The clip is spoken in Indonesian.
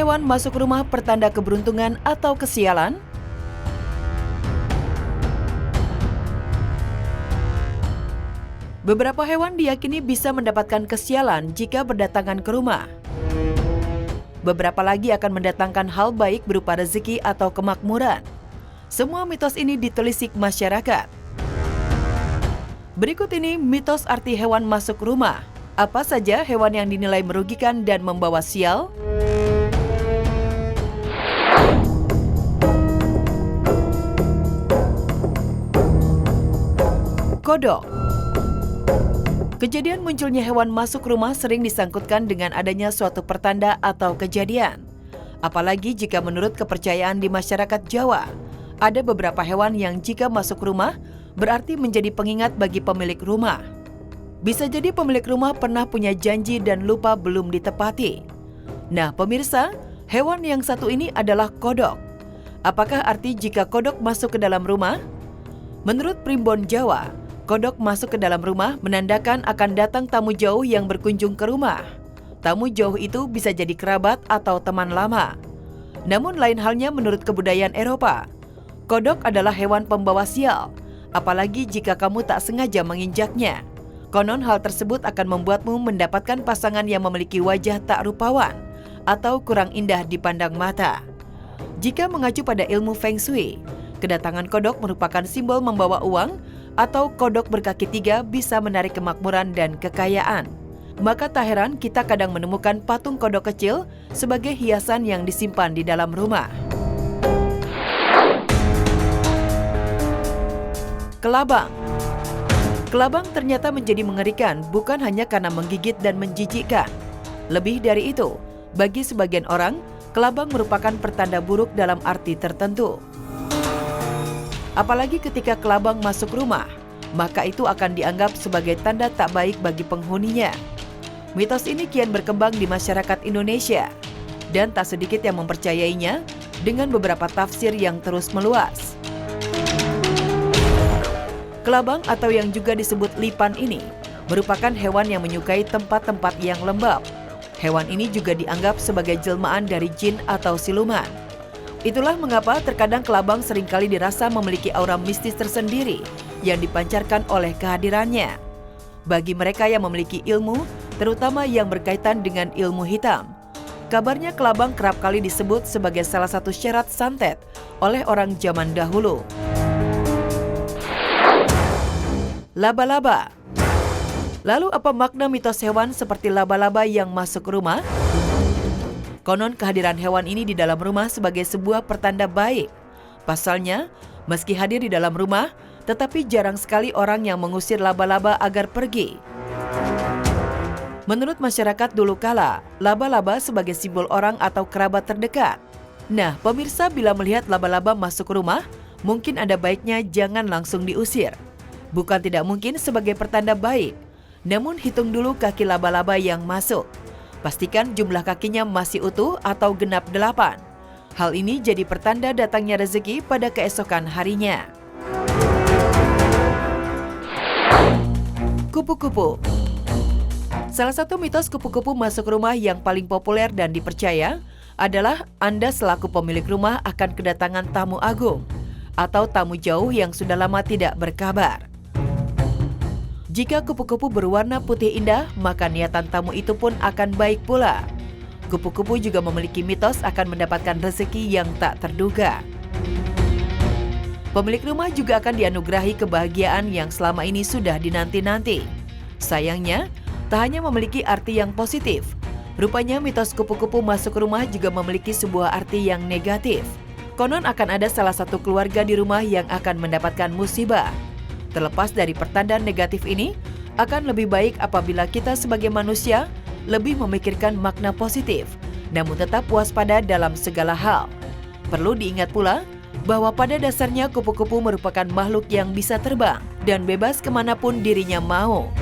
hewan masuk rumah pertanda keberuntungan atau kesialan? Beberapa hewan diyakini bisa mendapatkan kesialan jika berdatangan ke rumah. Beberapa lagi akan mendatangkan hal baik berupa rezeki atau kemakmuran. Semua mitos ini ditelisik masyarakat. Berikut ini mitos arti hewan masuk rumah. Apa saja hewan yang dinilai merugikan dan membawa sial? Kodok. Kejadian munculnya hewan masuk rumah sering disangkutkan dengan adanya suatu pertanda atau kejadian. Apalagi jika menurut kepercayaan di masyarakat Jawa, ada beberapa hewan yang jika masuk rumah berarti menjadi pengingat bagi pemilik rumah. Bisa jadi pemilik rumah pernah punya janji dan lupa belum ditepati. Nah, pemirsa, hewan yang satu ini adalah kodok. Apakah arti jika kodok masuk ke dalam rumah? Menurut Primbon Jawa, kodok masuk ke dalam rumah menandakan akan datang tamu jauh yang berkunjung ke rumah. Tamu jauh itu bisa jadi kerabat atau teman lama. Namun lain halnya menurut kebudayaan Eropa. Kodok adalah hewan pembawa sial, apalagi jika kamu tak sengaja menginjaknya. Konon hal tersebut akan membuatmu mendapatkan pasangan yang memiliki wajah tak rupawan atau kurang indah dipandang mata. Jika mengacu pada ilmu Feng Shui, kedatangan kodok merupakan simbol membawa uang atau kodok berkaki tiga bisa menarik kemakmuran dan kekayaan. Maka tak heran kita kadang menemukan patung kodok kecil sebagai hiasan yang disimpan di dalam rumah. Kelabang. Kelabang ternyata menjadi mengerikan bukan hanya karena menggigit dan menjijikkan. Lebih dari itu, bagi sebagian orang, kelabang merupakan pertanda buruk dalam arti tertentu. Apalagi ketika kelabang masuk rumah, maka itu akan dianggap sebagai tanda tak baik bagi penghuninya. Mitos ini kian berkembang di masyarakat Indonesia, dan tak sedikit yang mempercayainya dengan beberapa tafsir yang terus meluas. Kelabang atau yang juga disebut lipan ini merupakan hewan yang menyukai tempat-tempat yang lembab. Hewan ini juga dianggap sebagai jelmaan dari jin atau siluman. Itulah mengapa terkadang kelabang seringkali dirasa memiliki aura mistis tersendiri yang dipancarkan oleh kehadirannya. Bagi mereka yang memiliki ilmu, terutama yang berkaitan dengan ilmu hitam, kabarnya kelabang kerap kali disebut sebagai salah satu syarat santet oleh orang zaman dahulu. Laba-laba. Lalu apa makna mitos hewan seperti laba-laba yang masuk rumah? Konon kehadiran hewan ini di dalam rumah sebagai sebuah pertanda baik. Pasalnya, meski hadir di dalam rumah, tetapi jarang sekali orang yang mengusir laba-laba agar pergi. Menurut masyarakat dulu kala, laba-laba sebagai simbol orang atau kerabat terdekat. Nah, pemirsa bila melihat laba-laba masuk rumah, mungkin ada baiknya jangan langsung diusir. Bukan tidak mungkin sebagai pertanda baik, namun hitung dulu kaki laba-laba yang masuk. Pastikan jumlah kakinya masih utuh atau genap 8. Hal ini jadi pertanda datangnya rezeki pada keesokan harinya. Kupu-kupu. Salah satu mitos kupu-kupu masuk rumah yang paling populer dan dipercaya adalah Anda selaku pemilik rumah akan kedatangan tamu agung atau tamu jauh yang sudah lama tidak berkabar. Jika kupu-kupu berwarna putih indah, maka niatan tamu itu pun akan baik pula. Kupu-kupu juga memiliki mitos akan mendapatkan rezeki yang tak terduga. Pemilik rumah juga akan dianugerahi kebahagiaan yang selama ini sudah dinanti-nanti. Sayangnya, tak hanya memiliki arti yang positif. Rupanya mitos kupu-kupu masuk rumah juga memiliki sebuah arti yang negatif. Konon akan ada salah satu keluarga di rumah yang akan mendapatkan musibah. Terlepas dari pertanda negatif ini, akan lebih baik apabila kita sebagai manusia lebih memikirkan makna positif, namun tetap waspada dalam segala hal. Perlu diingat pula bahwa pada dasarnya kupu-kupu merupakan makhluk yang bisa terbang dan bebas kemanapun dirinya mau.